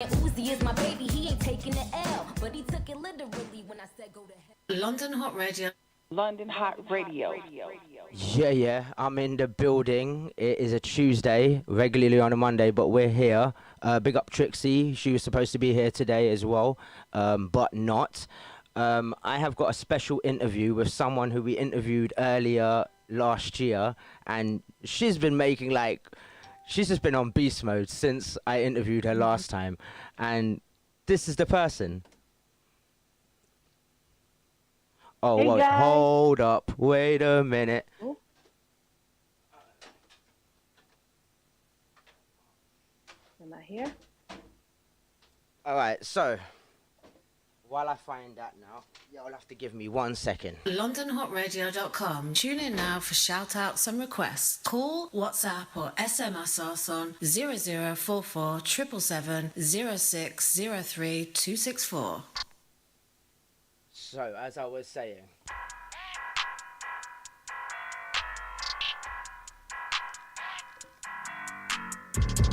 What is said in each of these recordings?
Uzi is my baby, he ain't taking the L, but he took it literally when I said go to hell. London Hot Radio. London Hot Radio. Yeah, I'm in the building. It is a Tuesday, regularly on a Monday, but we're here. Big up Trixie. She was supposed to be here today as well, but not. I have got a special interview with someone who we interviewed earlier last year, and she's been making she's just been on beast mode since I interviewed her last time, and this is the person. Oh, Hey, wait, guys. hold up. Wait a minute. Am I here? All right, so while I find that now, you'll have to give me 1 second. LondonHotRadio.com. Tune in now for shout outs and requests. Call, WhatsApp, or SMS us on 0044 777 0603 264. So, as I was saying,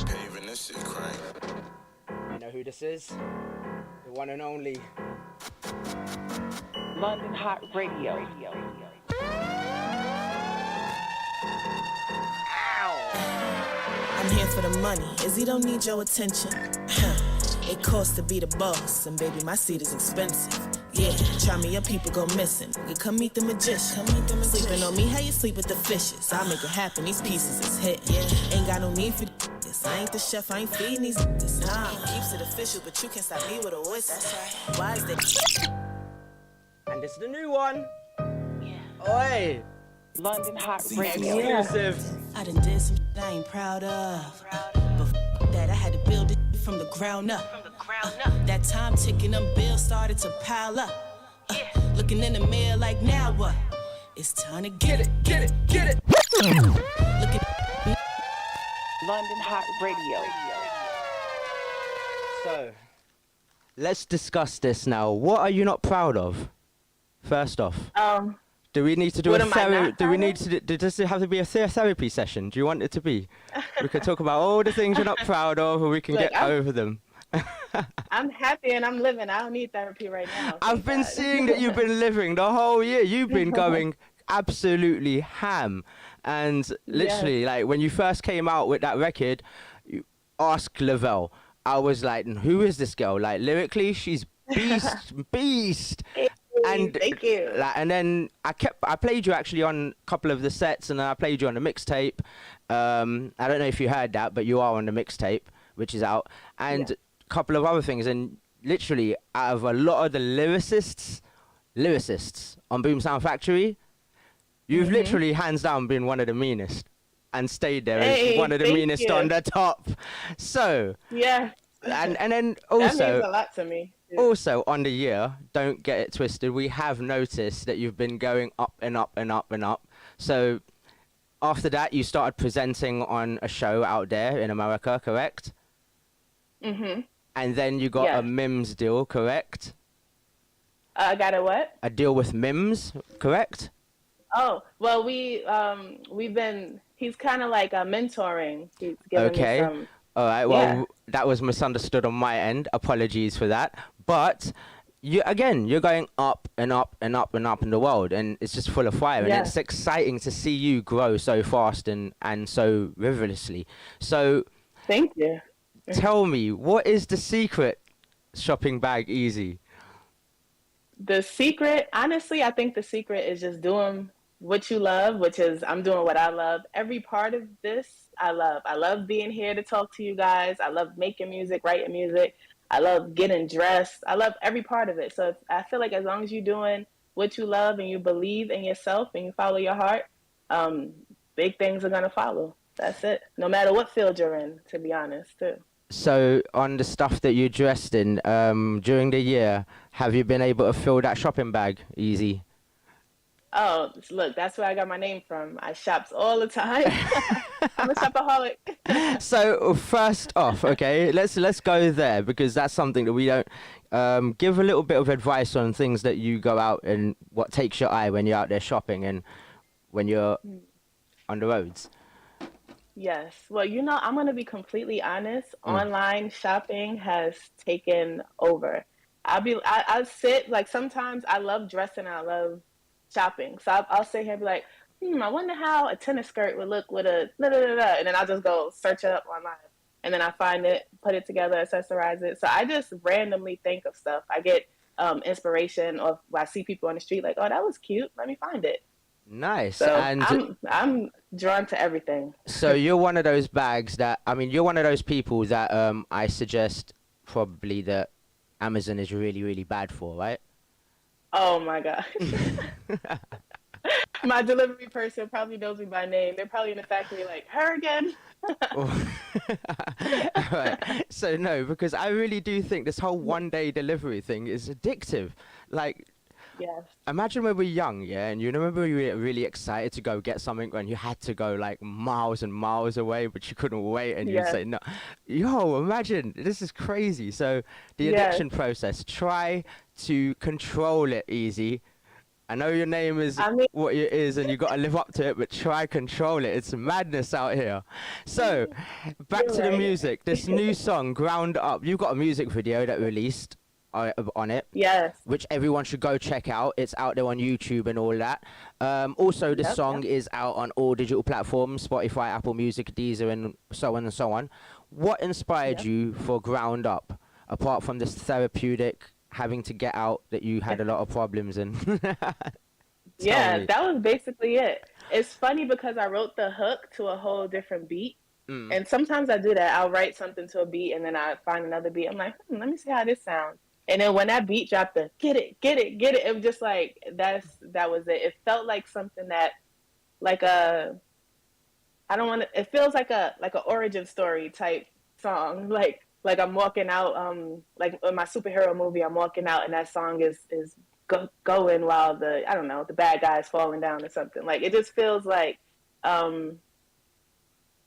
Paving this shit crank. you know who this is? The one and only. London Hot Radio. I'm here for the money. Izzy don't need your attention. It costs to be the boss, and baby, my seat is expensive. Yeah, try me, your people go missing. You come meet the magician. Sleeping on me, how you sleep with the fishes? I'll make it happen, these pieces is hit. Yeah, ain't got no need for this. I ain't the chef, I ain't feeding these this. Nah, keeps it official, but you can't stop me with a voice. That's right. Why is that? And this is the new one. Oi! London Hot Radio. Exclusive. I done did some shit I ain't proud of. But that, I had to build it from the ground up. That time ticking, them bills started to pile up. Looking in the mirror like, now what? It's time to get it. Look at London Hot Radio. So, let's discuss this now. What are you not proud of? First off. Do we need to do What a am I therapy? not Do we proud need to? Does it have to be a therapy session? Do you want it to be? We can talk about all the things you're not proud of, or we can Look, get over them. I'm happy and I'm living. I don't need therapy right now. I've been seeing that you've been living the whole year. You've been going absolutely ham, and literally, like when you first came out with that record, you Ask Lavelle. I was like, who is this girl? Like lyrically, she's beast. And Thank you. and then I played you actually on a couple of the sets, and then I played you on the mixtape. I don't know if you heard that, but you are on the mixtape, which is out, and a couple of other things. And literally, out of a lot of the lyricists on Boom Sound Factory, you've literally hands down been one of the meanest, and stayed there as one of the thank meanest you. on the top. So Yeah. and then That also. means a lot to me. Also, on the year, don't get it twisted, we have noticed that you've been going up and up and up and up. So, after that, you started presenting on a show out there in America, correct? Mm-hmm. And then you got Yeah. a Mims deal, correct? I got a what? A deal with Mims, correct? Oh, well, we've been, he's kind of like mentoring. He's giving Okay. me some, All right, well, Yeah. that was misunderstood on my end. Apologies for that. But you're going up and up and up and up in the world, and it's just full of fire. Yeah. And it's exciting to see you grow so fast and so rigorously. So thank you. tell me, what is the secret shopping bag easy? The secret, honestly, I think the secret is just doing what you love, which is I'm doing what I love. Every part of this, I love. I love being here to talk to you guys. I love making music, writing music. I love getting dressed. I love every part of it. So I feel like as long as you're doing what you love and you believe in yourself and you follow your heart, big things are going to follow. That's it. No matter what field you're in, to be honest, too. So on the stuff that you dressed in during the year, have you been able to fill that shopping bag easy? Oh, look, that's where I got my name from. I shops all the time. I'm a shopaholic. So first off, okay, let's go there, because that's something that we don't give a little bit of advice on things that you go out and what takes your eye when you're out there shopping and when you're on the roads. Yes. Well, I'm going to be completely honest. Online shopping has taken over. I sit, like, sometimes I love dressing and I love shopping. So I'll sit here and be like, I wonder how a tennis skirt would look with a da da da da. And then I'll just go search it up online. And then I find it, put it together, accessorize it. So I just randomly think of stuff. I get inspiration, or I see people on the street like, oh, that was cute. Let me find it. Nice. So And I'm drawn to everything. so you're one of those bags that, I mean, you're one of those people that I suggest probably that Amazon is really, really bad for, right? Oh my gosh. My delivery person probably knows me by name. They're probably in the factory like, her again. Right. So no, because I really do think this whole 1 day delivery thing is addictive. Like, Yes. imagine when we're young, yeah, and you remember you were really excited to go get something and you had to go like miles and miles away, but you couldn't wait, and you'd Yes. say, no, yo, imagine, this is crazy. So the Yes. addiction process, try to control it easy. I know your name is I mean- what it is and you got to live up to it, but try control it. It's madness out here. So back You're to the right. music. This new song, Ground Up, you've got a music video that released on it, Yes. which everyone should go check out. It's out there on YouTube and all that. Also, the Yep, song is out on all digital platforms, Spotify, Apple Music, Deezer, and so on and so on. What inspired Yep. you for Ground Up, apart from this therapeutic having to get out that you had a lot of problems in? Yeah, me. that was basically it. It's funny because I wrote the hook to a whole different beat. And sometimes I do that. I'll write something to a beat and then I find another beat. I'm like, let me see how this sounds. And then when that beat dropped, the get it, get it, get it, it was just like, that was it. It felt like something that, like a, I don't want to, it feels like a origin story type song. Like I'm walking out, like in my superhero movie, I'm walking out and that song is going while the bad guy's falling down or something. Like, it just feels like,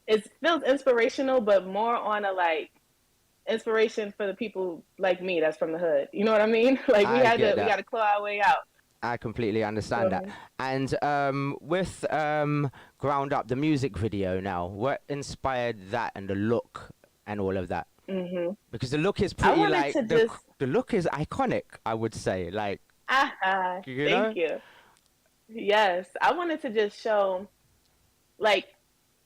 it feels inspirational, but more on a like inspiration for the people like me that's from the hood. You know what I mean? Like, we I get that. got to claw our way out. I completely understand that. And with Ground Up, the music video now, what inspired that and the look and all of that? Mm-hmm. Because the look is pretty, wanted like, to the just- look is iconic, I would say. Like, You know? Thank you. Yes, I wanted to just show, like,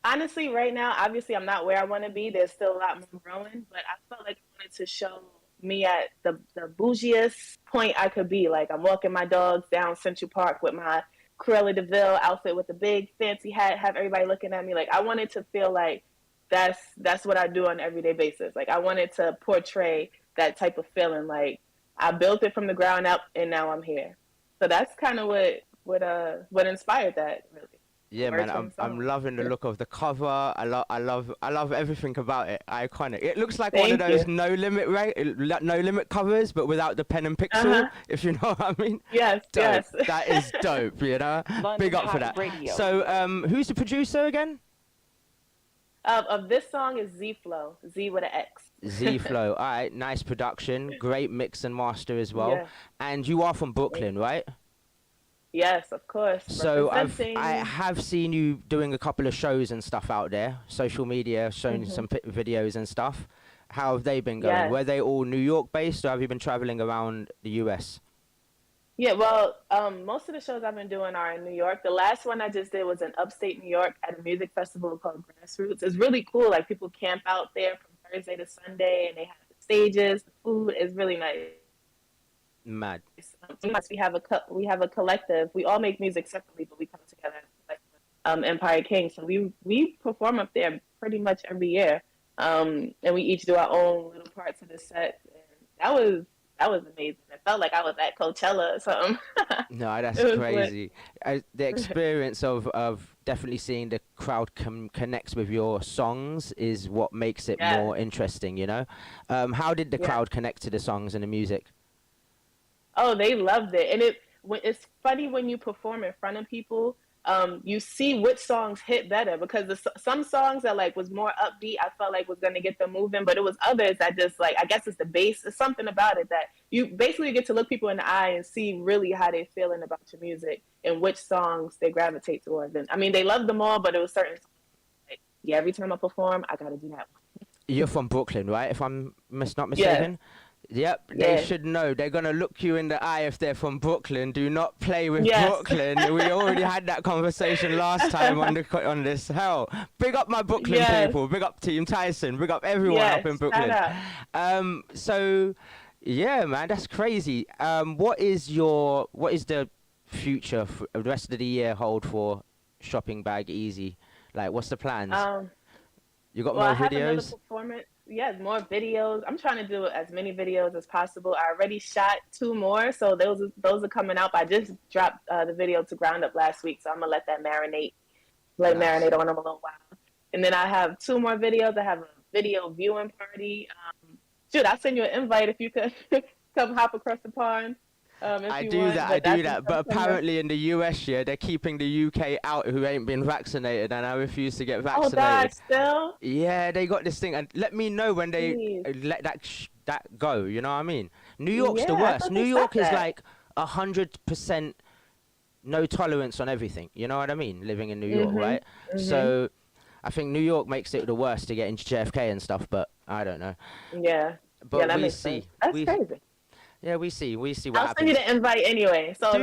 honestly, right now, obviously, I'm not where I want to be. There's still a lot more growing, but I felt like I wanted to show me at the bougiest point I could be. Like, I'm walking my dogs down Central Park with my Cruella de Vil outfit with the big fancy hat, have everybody looking at me. Like, I wanted to feel like that's what I do on an everyday basis. Like, I wanted to portray that type of feeling. Like, I built it from the ground up, and now I'm here. So that's kind of what inspired that, really. yeah, Words man, from the I'm song. loving the look of the cover. I love everything about it. Iconic. It looks like one of Thank those you. no limit covers, but without the pen and pixel. Uh-huh. If you know what I mean. Yes, Dope. yes. That is dope. You know. London Big up for Hot that. Radio. So, who's the producer again? Of this song is Z Flow, Z with an X. Z Flow. All right, nice production, great mix and master as well. Yeah. And you are from Brooklyn, right? Yes, of course. So Representing- I have seen you doing a couple of shows and stuff out there, social media, showing some videos and stuff. How have they been going? Yes. Were they all New York based, or have you been traveling around the US? Yeah, well, most of the shows I've been doing are in New York. The last one I just did was in upstate New York at a music festival called Grassroots. It's really cool. Like, people camp out there from Thursday to Sunday, and they have the stages. The food is really nice. Mad. Sometimes we have a collective. We all make music separately, but we come together as a collective, Empire King. So we perform up there pretty much every year, and we each do our own little parts of the set. And that was amazing. It felt like I was at Coachella or something. No, that's It was crazy. The experience of definitely seeing the crowd connects with your songs is what makes it Yeah. more interesting, you know? How did the Yeah. crowd connect to the songs and the music? Oh, they loved it. And it's funny when you perform in front of people, you see which songs hit better, because some songs that like was more upbeat, I felt like was going to get them moving, but it was others that just, like, I guess it's the bass, it's something about it that you basically get to look people in the eye and see really how they're feeling about your music and which songs they gravitate towards. And I mean, they loved them all, but it was certain songs like yeah, every time I perform, I gotta do that. You're from Brooklyn, right? If I'm not mistaken. Yep, they Yeah. should know. They're gonna look you in the eye if they're from Brooklyn. Do not play with Yes. Brooklyn. We already had that conversation last time on this. Hell, big up my Brooklyn Yes. people. Big up Team Tyson. Big up everyone Yes, up in shout Brooklyn. out. So yeah, man, that's crazy. What is the future for the rest of the year hold for Shopping Bag Easy? Like, what's the plans? You got Well, I more have another videos? performance. Yes, more videos. I'm trying to do as many videos as possible. I already shot 2 more, so those are coming out. I just dropped the video to Ground Up last week, so I'm gonna let that marinate, Nice. marinate on them a little while. And then I have 2 more videos. I have a video viewing party. Shoot, I'll send you an invite if you could come hop across the pond. If I you do want, that, but I do that's in that. But September. apparently in the US, yeah, they're keeping the UK out who ain't been vaccinated, and I refuse to get Oh, vaccinated. God, still? Yeah, they got this thing, and let me know when they Jeez. let that go. You know what I mean? New York's the Yeah, I worst. thought New they York stopped is that. like 100% no tolerance on everything. You know what I mean? Living in New York, right? So I think New York makes it the worst to get into JFK and stuff, but I don't know. Yeah. But yeah, that we makes see. sense. That's We crazy. Yeah, we see what I'll send happens. you the invite anyway. So Do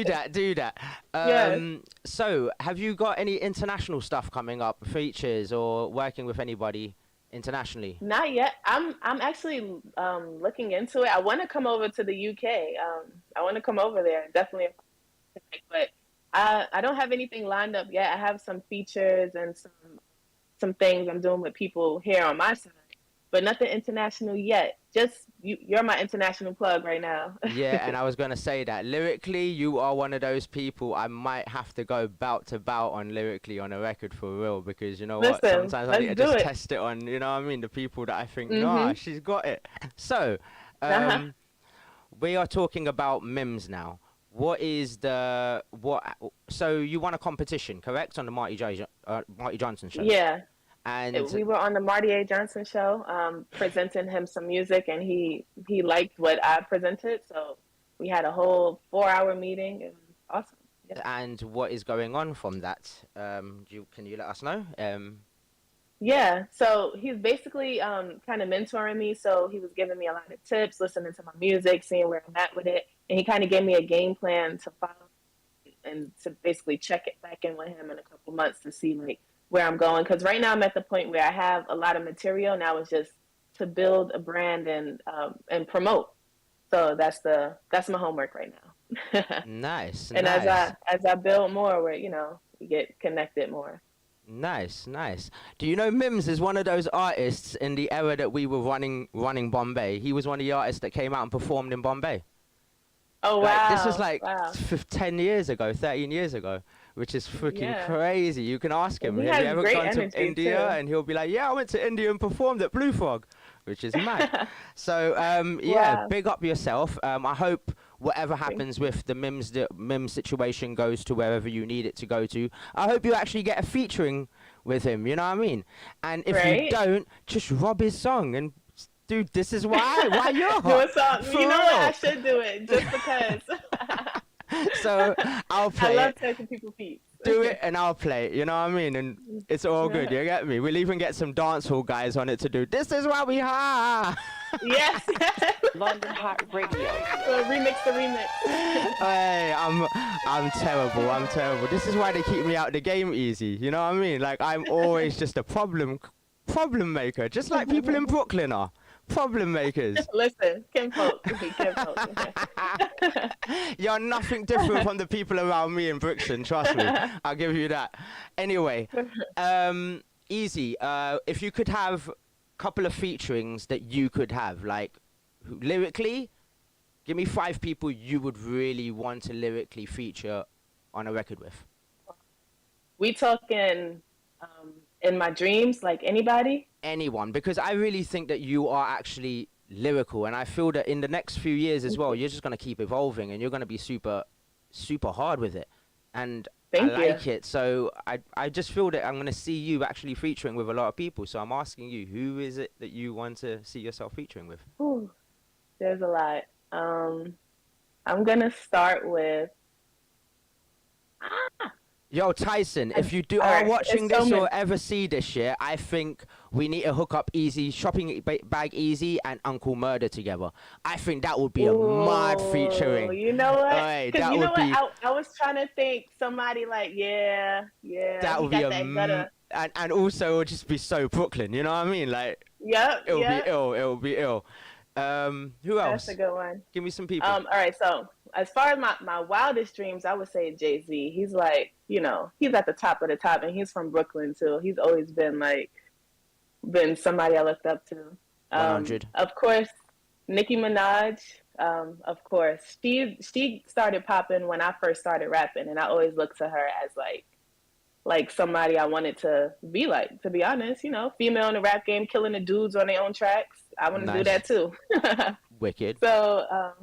that, do that. Yes. So, have you got any international stuff coming up, features, or working with anybody internationally? Not yet. I'm actually looking into it. I want to come over to the UK. I want to come over there, definitely. But I don't have anything lined up yet. I have some features and some things I'm doing with people here on my side, but nothing international yet. Just you're my international plug right now. Yeah, and I was gonna say that lyrically, you are one of those people I might have to go bout to bout on lyrically on a record for real, because you know what? Listen, Sometimes I need to let's do just it. test it on, you know what I mean? The people that I think, nah, she's got it. So, we are talking about Mims now. What is the what? So you won a competition, correct, on the Marty Johnson show? Yeah. And We were on the Marty A. Johnson show, presenting him some music, and he liked what I presented. So we had a whole 4-hour meeting. It was awesome. Yeah. and what is going on from that? Can you let us know? Yeah. So he's basically kind of mentoring me. So he was giving me a lot of tips, listening to my music, seeing where I'm at with it, and he kind of gave me a game plan to follow and to basically check it back in with him in a couple months to see like where I'm going. Because right now I'm at the point where I have a lot of material. Now it's just to build a brand and promote. So that's my homework right now. Nice. And nice. as I build more, we get connected more. Nice. Do you know Mims is one of those artists in the era that we were running Bombay? He was one of the artists that came out and performed in Bombay. Oh, Like, wow. this was like wow. 10 years ago, 13 years ago, which is freaking Yeah. crazy. You can ask him, And he have you has ever great gone to energy, India? too. And he'll be like, yeah, I went to India and performed at Blue Frog, which is mad. So, yeah, Wow. big up yourself. I hope whatever happens with the Mims situation goes to wherever you need it to go to. I hope you actually get a featuring with him, you know what I mean? And if you Right. don't, just rob his song and... Dude, this is why you're Do hot. a song. For You know what? I real. should do it just because. So I'll play I love it. taking people feet. Do it and I'll play it, you know what I mean? And it's all good, you get me? We'll even get some dancehall guys on it to do This Is Why We Are. Yes. London Hot Radio. So remix the remix. Hey, I'm terrible. This is why they keep me out of the game easy, you know what I mean? Like, I'm always just a problem maker, just like people in Brooklyn are. Problem makers. Listen, Kim Folk. You're nothing different from the people around me in Brixton, trust me. I'll give you that. Anyway, easy. If you could have a couple of featurings that you could have, like lyrically, give me 5 people you would really want to lyrically feature on a record with. We talking in my dreams, like anybody? Anyone, because I really think that you are actually lyrical, and I feel that in the next few years as well, you're just going to keep evolving and you're going to be super hard with it, and Thank I you. like it. So I just feel that I'm going to see you actually featuring with a lot of people, so I'm asking you, who is it that you want to see yourself featuring with? Whew, there's a lot. I'm gonna start with Yo, Tyson, if you are Alright, watching it's so this or many- ever see this shit, I think we need to hook up Easy, Shopping Bag Easy and Uncle Murder together. I think that would be a mad Ooh, featuring. You know what? Alright, Because that you know would be what? I was trying to think somebody like, yeah. that he would be got that gutter. and also it would just be so Brooklyn, you know what I mean? Like Yep. it'll yep. be ill, it'll be ill. Who else? That's a good one. Give me some people. All right. So as far as my wildest dreams, I would say Jay-Z. He's like, he's at the top of the top, and he's from Brooklyn too. He's always been somebody I looked up to. 100. Of course, Nicki Minaj. Of course, she started popping when I first started rapping, and I always looked to her as like somebody I wanted to be like. To be honest, female in the rap game, killing the dudes on their own tracks. I want to do Nice. that too. Wicked. So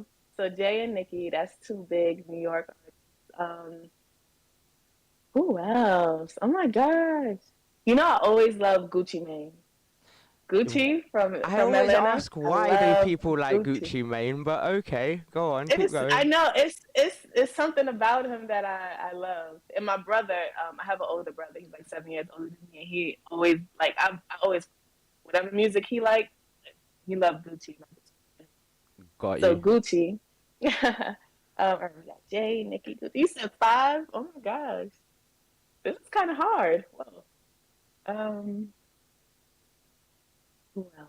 Jay and Nicki, that's two big New York artists. Who else? Oh my gosh. I always love Gucci Mane. Gucci from I always Atlanta. ask why I do love people like Gucci Mane, but okay, go on, keep going. I know it's something about him that I love. And my brother, I have an older brother. He's like 7 years older than me. And he always I always whatever music he liked, he loved Gucci. Got So you. Gucci. We got Jay, Nicki, Gucci. You said 5? Oh my gosh. This is kind of hard. Whoa. Who else?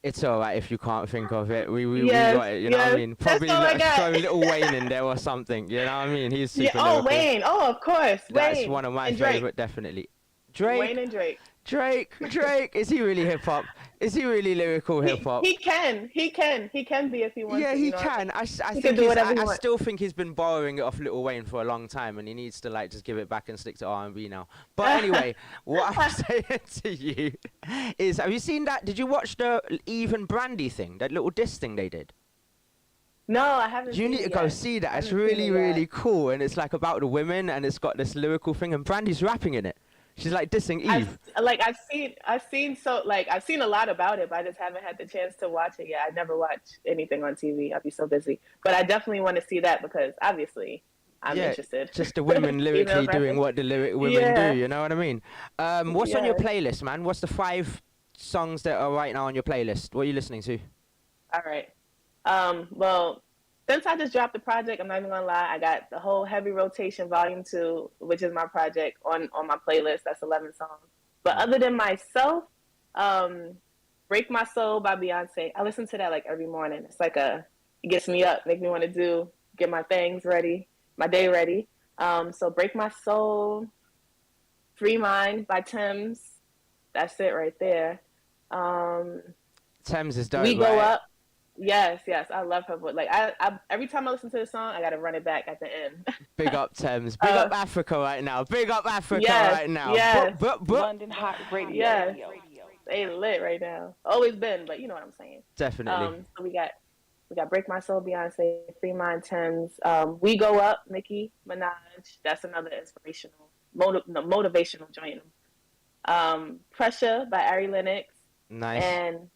It's alright if you can't think of it. We Yes, got it, you know what I yes. mean? That's Probably all I got. throw Little Wayne in there or something, you know what I mean? He's super Oh, lyrical. Wayne. Oh, of course. That's Wayne. one of my And Drake. favorite, definitely. Wayne and Drake. Drake. Is he really hip hop? Is he really lyrical hip hop? He can be if he wants Yeah, to. he you know what I can. mean? I He think can do whatever he I wants. still think he's been borrowing it off Little Wayne for a long time, and he needs to just give it back and stick to R&B now. But anyway, what I'm saying to you is, have you seen that? Did you watch the Eve and Brandy thing? That little diss thing they did? No, I haven't. You seen need to it go yet. see that. I It's haven't seen really, it yet. really cool, and it's like about the women, and it's got this lyrical thing, and Brandy's rapping in it. She's like dissing Eve. I've seen a lot about it, but I just haven't had the chance to watch it yet. I never watch anything on TV. I'll be so busy. But I definitely want to see that because obviously I'm interested. Just the women lyrically Female doing rapping. what the lyric women Yeah. do, you know what I mean? What's on your Yeah. playlist, man? What's the 5 songs that are right now on your playlist? What are you listening to? All right. Well, since I just dropped the project, I'm not even gonna lie, I got the whole Heavy Rotation Volume 2, which is my project, on my playlist. That's 11 songs. But other than myself, Break My Soul by Beyonce. I listen to that like every morning. It's like it gets me up, make me want to get my things ready, my day ready. So Break My Soul, Free Mind by Thames. That's it right there. Thames is dope, We Go right? Up. Yes, I love her voice. Like I every time I listen to the song, I gotta run it back at the end. Big up Thames. Big up Africa right now. Big up Africa Yes, right now. yes. London Hot Radio. Yes, they lit right now. Always been, but you know what I'm saying. Definitely. So we got Break My Soul, Beyonce, Free Mind, Thames. We Go Up, Nicki Minaj. That's another inspirational, motivational joint. Pressure by Ari Lennox. Nice. And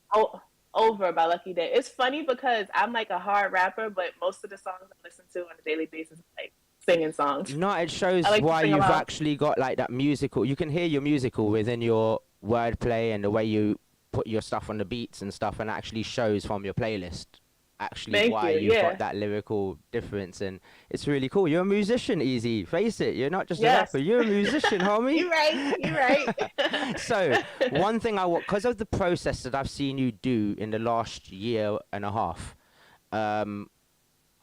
Over by Lucky Day. It's funny because I'm like a hard rapper, but most of the songs I listen to on a daily basis are like singing songs. No, it shows I like to why sing you've along. actually got like that musical. You can hear your musical within your wordplay and the way you put your stuff on the beats and stuff, and it actually shows from your playlist actually Thank why you, you've yeah. got that lyrical difference, and it's really cool. You're a musician, Easy. Face it, you're not just a Yes. rapper. You're a musician, homie. You're right. So, one thing because of the process that I've seen you do in the last year and a half, I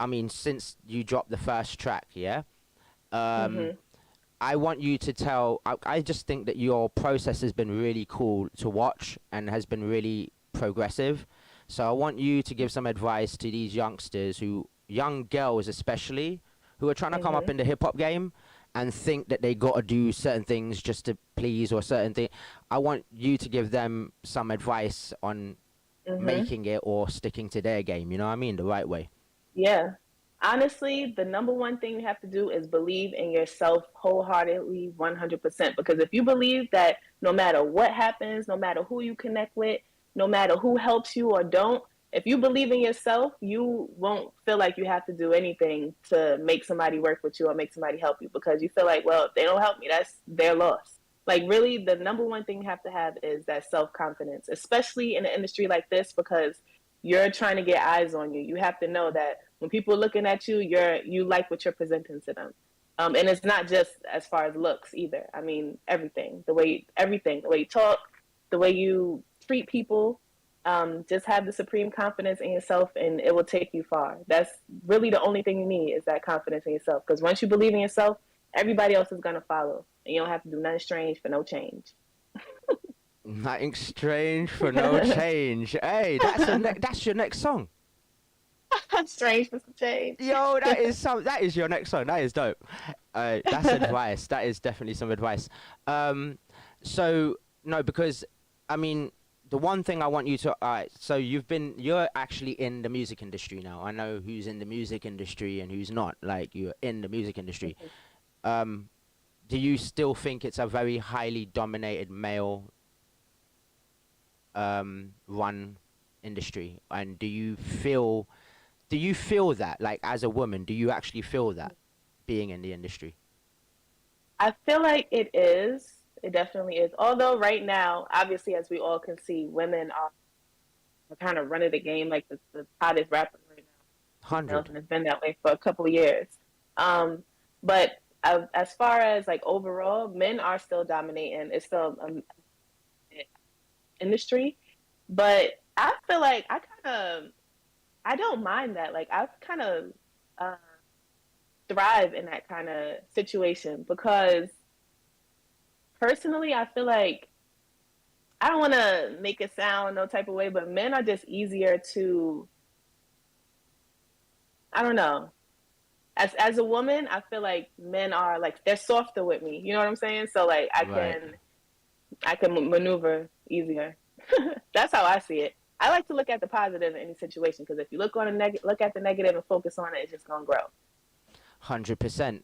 mean, since you dropped the first track, yeah? I want you to tell, I just think that your process has been really cool to watch and has been really progressive. So I want you to give some advice to these youngsters young girls especially, who are trying to come up in the hip hop game and think that they got to do certain things just to please or certain thing. I want you to give them some advice on making it or sticking to their game, you know what I mean? The right way. Yeah. Honestly, the number one thing you have to do is believe in yourself wholeheartedly, 100%. Because if you believe that no matter what happens, no matter who you connect with, no matter who helps you or don't, If you believe in yourself, you won't feel like you have to do anything to make somebody work with you or make somebody help you, because you feel like, well, if they don't help me, that's their loss. Like, really, the number one thing you have to have is that self-confidence, especially in an industry like this, because you're trying to get eyes on you. You have to know that when people are looking at you, you like what you're presenting to them. And it's not just as far as looks either. I mean, everything, the way you talk, the way you treat people. Just have the supreme confidence in yourself, and it will take you far. That's really the only thing you need, is that confidence in yourself. Because once you believe in yourself, everybody else is going to follow. And you don't have to do nothing strange for no change. Nothing strange for no change. Hey, that's your next song. Strange for some change. Yo, that is your next song. That is dope. That's advice. That is definitely some advice. So no, because I mean, the one thing I want you to, so you're actually in the music industry now. I know who's in the music industry and who's not. Like, you're in the music industry. Do you still think it's a very highly dominated male run industry? And do you feel that, like, as a woman, do you actually feel that being in the industry? I feel like it is. It definitely is. Although right now, obviously, as we all can see, women are kind of running the game, like the hottest rapper right now. 100. And it's been that way for a couple of years. But as far as like overall, men are still dominating. It's still industry. But I feel like I don't mind that. Like, I kind of thrive in that kind of situation, because personally, I feel like, I don't want to make it sound no type of way, but men are just easier to, I don't know. As a woman, I feel like men are like, they're softer with me. You know what I'm saying? So like, I can maneuver easier. That's how I see it. I like to look at the positive in any situation, because if you look at the negative and focus on it, it's just gonna grow. 100%.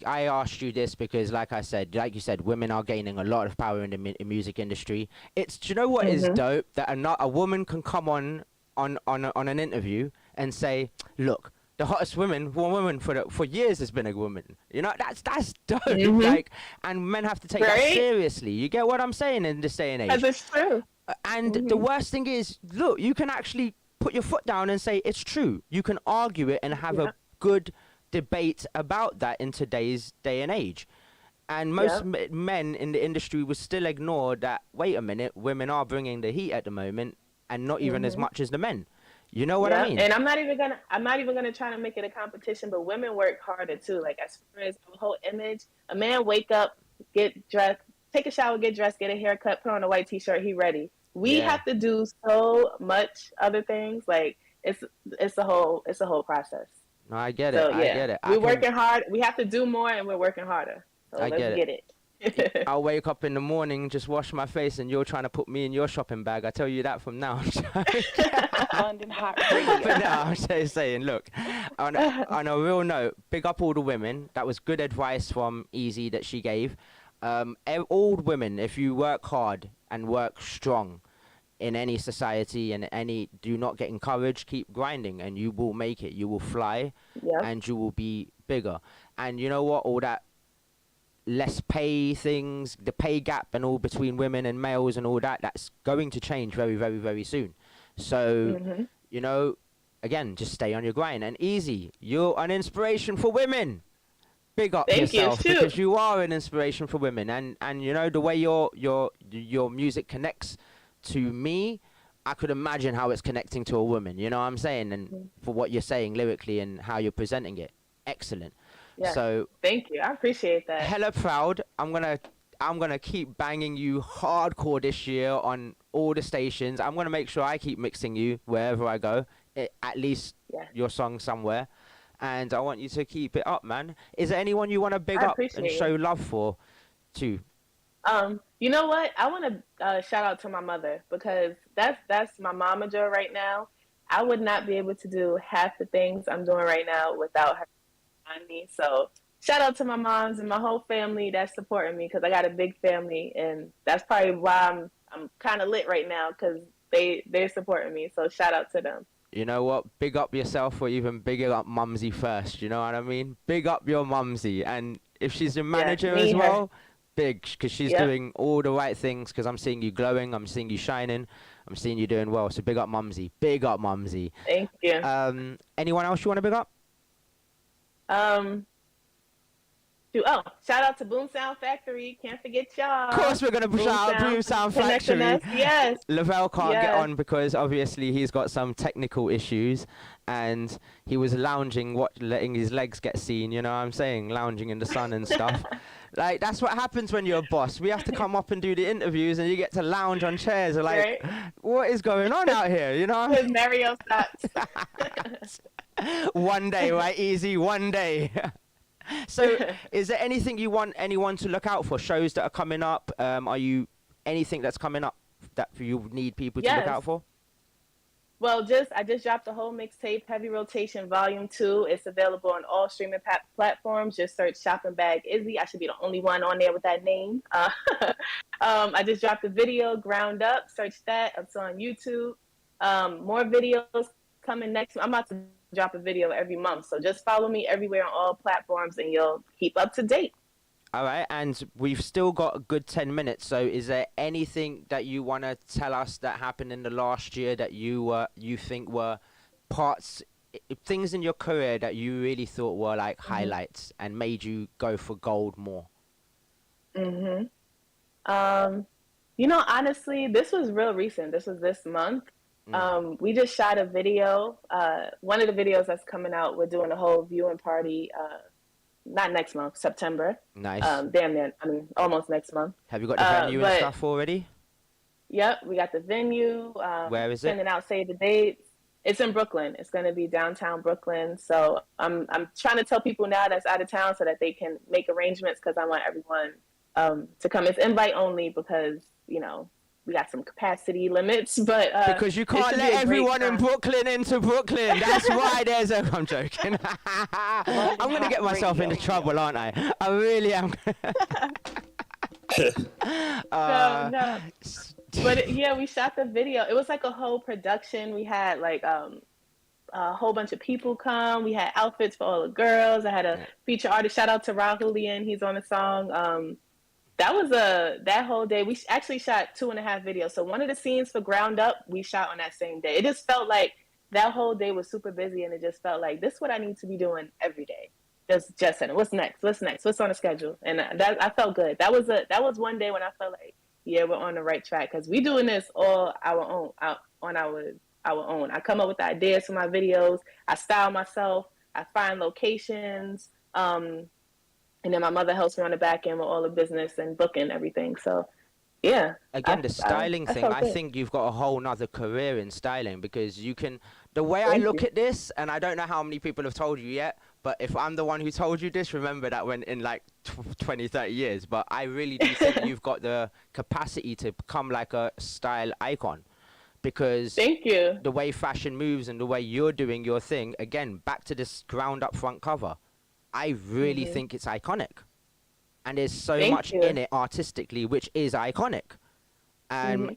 I asked you this because, like you said, women are gaining a lot of power in the music industry. Do you know what is dope? That a woman can come on an interview and say, look, the hottest woman for years has been a woman. You know, that's dope. Like, and men have to take that seriously. You get what I'm saying in this day and age? That's true. And the worst thing is, look, you can actually put your foot down and say it's true. You can argue it and have a good debate about that in today's day and age. And most men in the industry will still ignore that, wait a minute, women are bringing the heat at the moment, and not even as much as the men. You know what I mean? And I'm not even gonna try to make it a competition, but women work harder too. Like, as far as the whole image, a man wake up, get dressed, take a shower, get dressed, get a haircut, put on a white t-shirt, he ready. We have to do so much other things. Like, it's a whole process. No, I get it. I get it. We're working hard. We have to do more, and we're working harder. So let's get it. I'll wake up in the morning, just wash my face, and you're trying to put me in your shopping bag. I tell you that from now. London Hot Radio. But no, I'm just saying, look, on a real note, big up all the women. That was good advice from Easy that she gave. All women, if you work hard and work strong in any society and do not get encouraged, keep grinding, and you will make it. You will fly, and you will be bigger. And you know what? All that less pay things, the pay gap and all between women and males and all that, that's going to change very, very, very soon. So, you know, again, just stay on your grind. And Easy, you're an inspiration for women. Big up yourself, because you are an inspiration for women. And you know, the way your music connects to me, I could imagine how it's connecting to a woman. You know what I'm saying? And for what you're saying lyrically and how you're presenting it, excellent. Yeah. So thank you. I appreciate that. Hella proud. I'm gonna keep banging you hardcore this year on all the stations. I'm gonna make sure I keep mixing you wherever I go, at least your song somewhere. And I want you to keep it up, man. Is there anyone you want to big up and show love for, too? You know what? I want to shout out to my mother, because that's my momager right now. I would not be able to do half the things I'm doing right now without her behind me. So shout out to my moms and my whole family that's supporting me, because I got a big family, and that's probably why I'm kind of lit right now, because they're supporting me. So shout out to them. You know what? Big up yourself, or even bigger up Mumsy first. You know what I mean? Big up your Mumsy, and if she's your manager me, as her. well, big, because she's Yep. doing all the right things. Because I'm seeing you glowing, I'm seeing you shining, I'm seeing you doing well. So big up Mumsy, big up Mumsy. Thank you. Anyone else you want to big up? Shout out to Boom Sound Factory. Can't forget y'all. Of course, we're gonna shout out Boom Sound connecting Factory. us. Yes. Lavelle can't get Yes. on because obviously he's got some technical issues, and he was lounging, letting his legs get seen. You know what I'm saying? Lounging in the sun and stuff. Like, that's what happens when you're a boss. We have to come up and do the interviews, and you get to lounge on chairs. Like, what is going on out here? You know? With Mario socks. One day, right? Easy. One day. So, is there anything you want anyone to look out for? Shows that are coming up? Are you anything that's coming up that you need people to look Yes. out for? Well, I just dropped the whole mixtape, Heavy Rotation Volume 2. It's available on all streaming platforms. Just search Shopping Bag Izzy. I should be the only one on there with that name. I just dropped a video, Ground Up. Search that. It's on YouTube. More videos coming next. I'm about to drop a video every month. So just follow me everywhere on all platforms, and you'll keep up to date. All right, and we've still got a good 10 minutes. So is there anything that you want to tell us that happened in the last year that you think were things in your career that you really thought were like highlights and made you go for gold more? Honestly, this was real recent. This was this month. We just shot a video. One of the videos that's coming out, we're doing a whole viewing party. Not next month, September. Nice. Damn near. I mean, almost next month. Have you got the venue and stuff already? Yep, we got the venue. Where is it? Sending out save the dates. It's in Brooklyn. It's going to be downtown Brooklyn. So I'm trying to tell people now that's out of town so that they can make arrangements, because I want everyone to come. It's invite only because, we got some capacity limits, but because you can't let everyone in Brooklyn into Brooklyn. That's why there's a. I'm joking. I'm gonna get myself into trouble, aren't I? I really am. No. But we shot the video. It was like a whole production. We had like a whole bunch of people come. We had outfits for all the girls. I had a feature artist. Shout out to Rahulian. He's on the song. That was that whole day. We actually shot 2.5 videos. So one of the scenes for Ground Up, we shot on that same day. It just felt like that whole day was super busy, and it just felt like this is what I need to be doing every day. Just what's next? What's next? What's on the schedule? And that I felt good. That was one day when I felt like, yeah, we're on the right track, because we doing this all our own, on our own. I come up with the ideas for my videos. I style myself. I find locations. And then my mother helps me on the back end with all the business and booking everything. So, yeah. Again, the styling thing, I think you've got a whole nother career in styling, because you can, the way I look at this, and I don't know how many people have told you yet, but if I'm the one who told you this, remember that when in like 20, 30 years. But I really do think you've got the capacity to become like a style icon. Because thank you. The way fashion moves and the way you're doing your thing, again, back to this Ground Up front cover. I really think it's iconic, and there's so much in it artistically which is iconic. And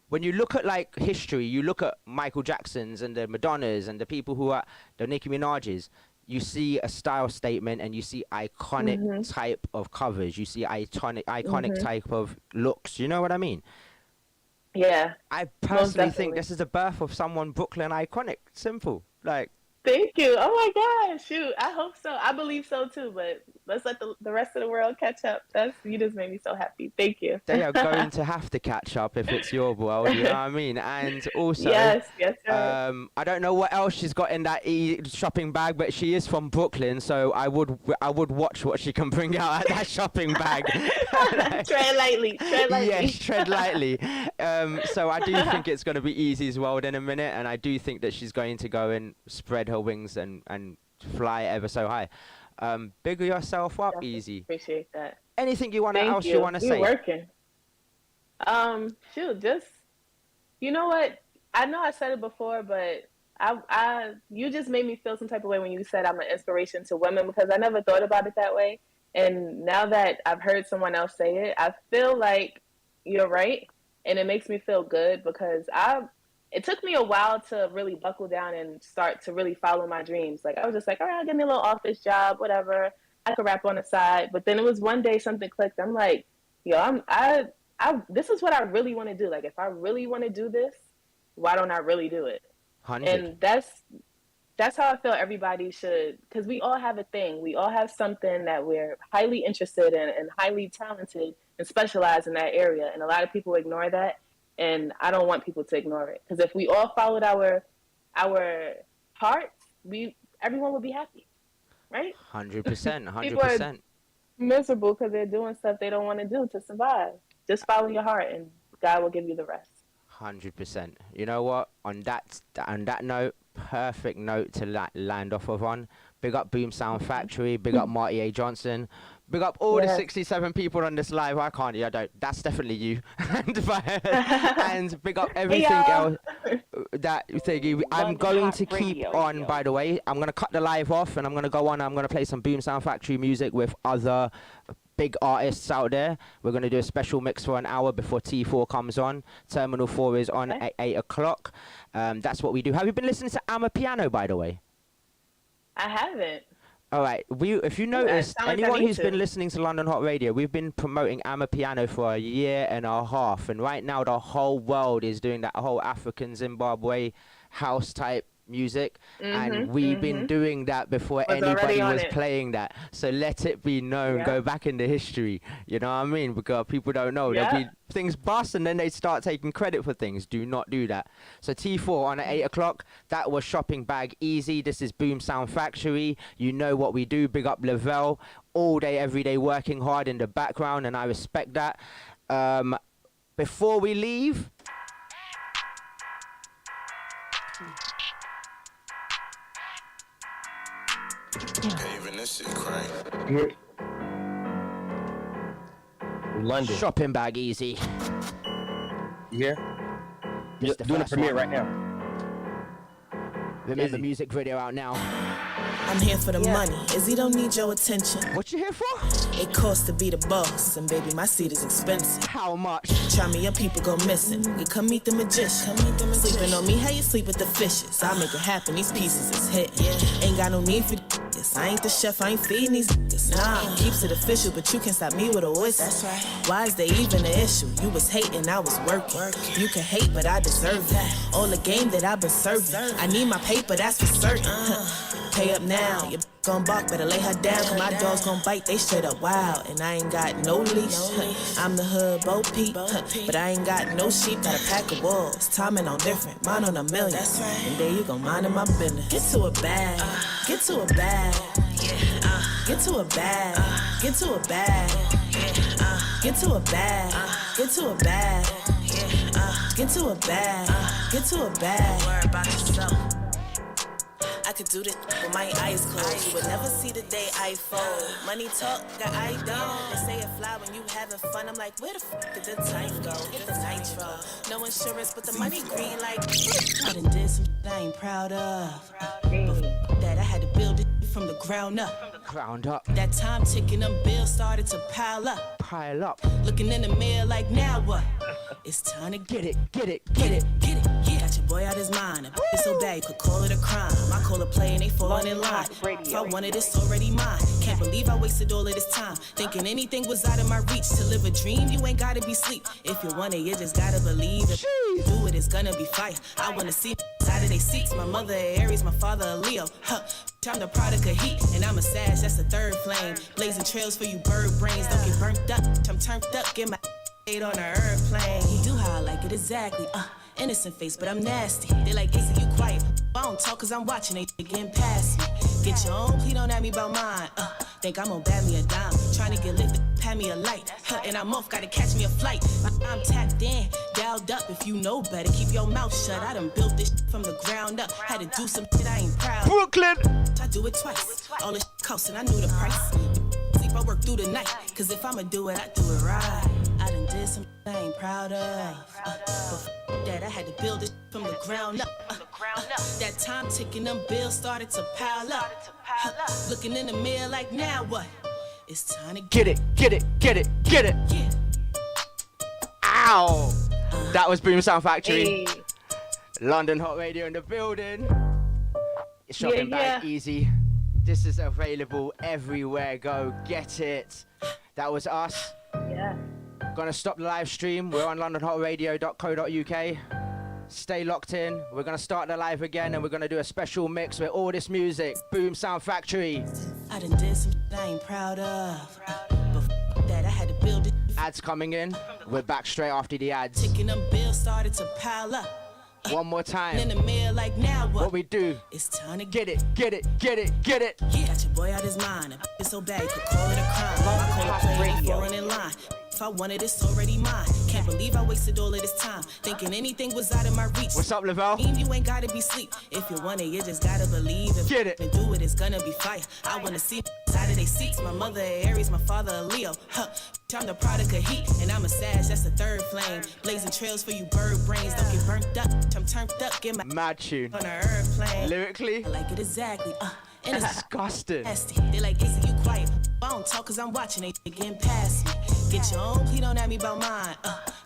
when you look at like history, you look at Michael Jackson's and the Madonnas and the people who are the Nicki Minaj's, you see a style statement and you see iconic type of covers, you see iconic type of looks. You know what I mean? Yeah. I personally think this is the birth of someone Brooklyn iconic. Simple. Like. Thank you. Oh my gosh, shoot! I hope so. I believe so too. But let's let the rest of the world catch up. You just made me so happy. Thank you. They are going to have to catch up if it's your world. You know what I mean? And also, yes, sir. I don't know what else she's got in that shopping bag, but she is from Brooklyn, so I would watch what she can bring out at that shopping bag. Tread lightly. Tread lightly. Yes, tread lightly. So I do think it's going to be Easy's world in a minute, and I do think that she's going to go and spread her wings and fly ever so high. Bigger yourself up, Easy. Appreciate that. Anything you want to say? Working. Just you know what? I know I said it before, but you just made me feel some type of way when you said I'm an inspiration to women, because I never thought about it that way. And now that I've heard someone else say it, I feel like you're right. and it makes me feel good because it took me a while to really buckle down and start to really follow my dreams. Like I was just like, all right, give me a little office job, whatever. I could rap on the side. But then it was one day something clicked. I'm like, yo, this is what I really want to do. Like if I really want to do this, why don't I really do it? 100. And that's how I feel everybody should, because we all have a thing. We all have something that we're highly interested in and highly talented and specialize in that area. And a lot of people ignore that. And I don't want people to ignore it. Because if we all followed our hearts, everyone would be happy. Right? 100%. People are 100%. miserable because they're doing stuff they don't want to do to survive. Just follow your heart and God will give you the rest. 100%. You know what? On that note, perfect note to land off of on. Big up Boom Sound Factory. Big up Marty A. Johnson. Big up all the 67 people on this live. I don't. That's definitely you. And big up everything else. That thingy. I'm going to keep on. By the way, I'm gonna cut the live off and I'm gonna go on. I'm gonna play some Boom Sound Factory music with other big artists out there. We're going to do a special mix for an hour before T4 comes on. Terminal 4 is on at 8 o'clock. That's what we do. Have you been listening to Amapiano, by the way? I haven't. All right. If you noticed, anyone who's been listening to London Hot Radio, we've been promoting Amapiano for a year and a half. And right now, the whole world is doing that whole African Zimbabwe house type music, and we've been doing that before anybody was playing that. So let it be known, go back into history, you know what I mean? Because people don't know. There'll be things bust and then they start taking credit for things. Do not do that. So T4 on at 8 o'clock, that was Shopping Bag Easy. This is Boom Sound Factory. You know what we do. Big up Lavelle, all day, every day, working hard in the background, and I respect that. Before we leave, Paving this shit crazy. London. Shopping Bag Easy. You here? Just doing a premiere right now. Remember, music video out now. I'm here for the money. Izzy don't need your attention. What you here for? It costs to be the boss, and baby, my seat is expensive. How much? Try me, your people go missing. You come meet the magician. Sleeping on me, how you sleep with the fishes? I'll make it happen, these pieces is hit. Ain't got no need for this. I ain't the chef, I ain't feeding these niggas. Nah, keeps it official, but you can stop me with a whistle. That's right. Why is there even an issue? You was hating, I was working. You can hate, but I deserve that. All the game that I've been serving. I need my paper, that's for certain. Pay up now, your gon' bark, better lay her down. Cause my dogs gon' bite, they straight up wild. And I ain't got no leash. I'm the hood Bo Peep, but I ain't got no sheep. Got a pack of wolves, timing on different, mine on a million. That's right. And there you gon' mind in my business. Get to a bag, get to a bag. Get to a bag, get to a bag. Get to a bag, get to a bag. Get to a bag, get to a bag. Worry about yourself. I could do this with my eyes closed. You would never see the day I fold. Money talk, that I don't. They say it fly when you having fun. I'm like, where the fuck did the time go? Hit the nitro. No insurance, but the money green like. I done did some shit I ain't proud of. But that I had to build it from the ground up. Ground up. That time ticking, them bills started to pile up. Pile up. Looking in the mirror like, now what? It's time to get it, get it, get it, get it. Yeah, got your boy out his mind. It's so bad you could call it a crime. I call a play and they falling in line. If I wanted, it's already mine. Can't believe I wasted all of this time thinking anything was out of my reach. To live a dream, you ain't gotta be sleep. If you want it, you just gotta believe. If you do it, it's gonna be fire. I wanna see out of their seats. My mother a Aries, my father a Leo. I'm the product of heat, and I'm a Sag, that's the third flame. Blazing trails for you bird brains, don't get burnt up. I'm turned up, get my on an airplane. He do how I like it exactly. Innocent face, but I'm nasty. They like, Izzy, you quiet. I don't talk cause I'm watching, they getting past me. Get your own, please don't at me about mine. Think I'm gonna bat me a dime. Trying to get lit, pat me a light. And I'm off, gotta catch me a flight. I'm tapped in, dialed up. If you know better, keep your mouth shut. I done built this from the ground up. Had to do some shit I ain't proud. Brooklyn! I do it twice. All this cost and I knew the price. Sleep, I work through the night. Cause if I'ma do it, I do it right. I done did some shit I ain't proud of. But that I had to build it from the ground up. That time ticking, them bills started to pile up. Looking in the mirror like, now what? It's time to get it, get it, get it, get it. Yeah. Ow! That was Boom Sound Factory. Hey. London Hot Radio in the building. It's Shopping Bag Easy. This is available everywhere. Go get it. That was us. Yeah. Gonna stop the live stream. We're on londonhotradio.co.uk. Stay locked in. We're gonna start the live again and we're gonna do a special mix with all this music. Boom Sound Factory. I done did some shit I ain't proud of. But that I had to build it. Ads coming in. We're back straight after the ads. Taking them bills started to pile up. One more In time. the mail like now What what? we do. It's time to Get it, get it, get it, get it. Yeah, got your boy out his mind. It's so bad, you could call it a crime. I call it playing foreign in line. If I wanted, it's already mine. Can't believe I wasted all of this time thinking anything was out of my reach. What's up, Lavelle? You ain't gotta be sleep. If you want it, you just gotta believe. If Get it. and do it, it's gonna be fire. I wanna see side of they seats. My mother a Aries, my father a Leo. Huh. I'm the product of heat, and I'm a Sag, that's the third flame. Blazing trails for you bird brains. Don't get burnt up. I'm turned up, get my Mad tune. on an airplane. Lyrically, I like it exactly. And it's disgusting. nasty. They like, Izzy, you quiet. I don't talk cause I'm watching, they getting past me. Get your own, please don't ask me about mine.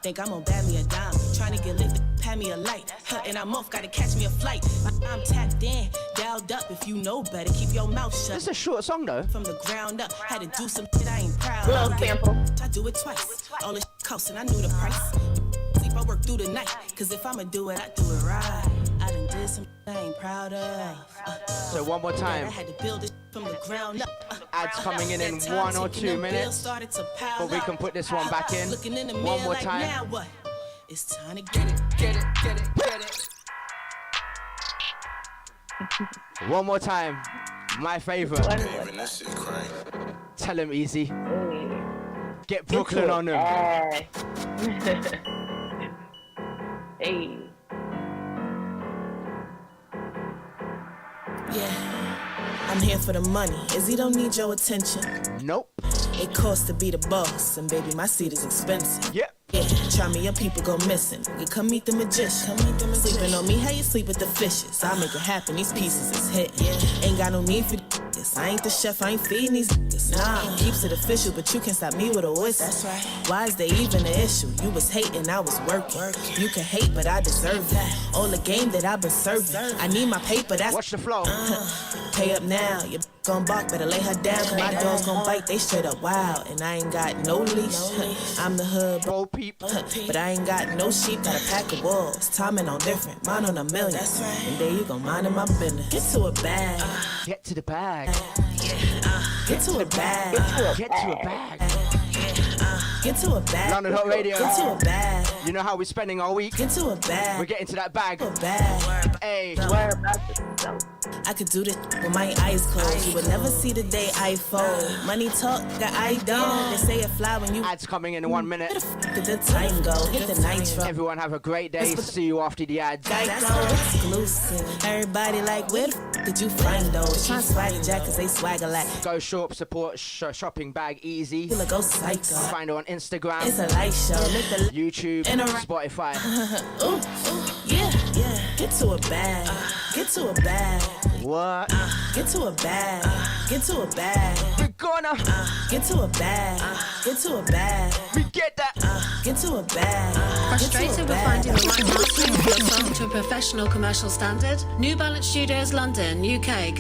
Think I'm gonna bat me a dime. Trying to get lit, pat me a light. And I'm off, gotta catch me a flight. I'm tapped in, dialed up. If you know better, keep your mouth shut. This is a short song though. From the ground up, had to do some shit I ain't proud Little of. sample. I do it twice. All this cost and I knew the price. Sleep, I work through the night. Cause if I'ma do it, I do it right. I done did some shit I ain't proud of. So one more I time. had to build it from the ground up. Ads coming in 1 or 2 minutes. But we can put this one back in. Looking in the One mirror more like, time. now what? It's time to get it. Get it, get it, get it. One more time. My favorite. Even this shit crazy. Tell him Easy. Hey. Get Brooklyn on them. Hey. Yeah, I'm here for the money. Izzy don't need your attention. Nope. It costs to be the boss, and baby, my seat is expensive. Yep. Yeah, try me up, people go missing. You come meet the magician. Sleeping on me, how you sleep with the fishes? I'll make it happen, these pieces is hitting. Yeah. Ain't got no need for this. I ain't the chef, I ain't feeding these niggas. Nah, keeps it official, but you can't stop me with a whistle. That's right. Why is there even an issue? You was hating, I was working. You can hate, but I deserve that. All the game that I've been serving. I need my paper, that's Watch the flow. pay up now, your gon' bark, better lay her down. Cause my dogs gon' bite, they straight up wild. And I ain't got no leash. I'm the hood, Bo peep. but I ain't got no sheep, got a pack of wolves. Timing on different, mine on a million. That's right. And there you gon' mind in my business. Get to a bag. Get to the bag. Get to a bag. Get to a bag. Get to a bag. London Hot Radio. Get to a bag. You know how we're spending our week? Get to a bag. We're getting to that bag. a bag. Hey. I could do this with my eyes closed. You would never see the day I fold. Money talk that I don't. They say it fly when you. Ads coming in 1 minute. Where the f did the time go? Hit the nitro. Everyone have a great day. See you after the ads. That's so exclusive. Everybody like, where the f did you find those? Trying swag jack cause they swagger like. Go shop, support Shopping Bag Easy. You look go psycho. Find her on Instagram, It's a light show. Lick the YouTube, Interact- Spotify. ooh, yeah, yeah. Get to a bag. Get to a bag. What? Get to a bag. Get to a bag. We're gonna Get to a bag. Get to a bag. we get that. Get to a bag. Frustrated with finding the right mastering of your song to a professional commercial standard? New Balance Studios London, UK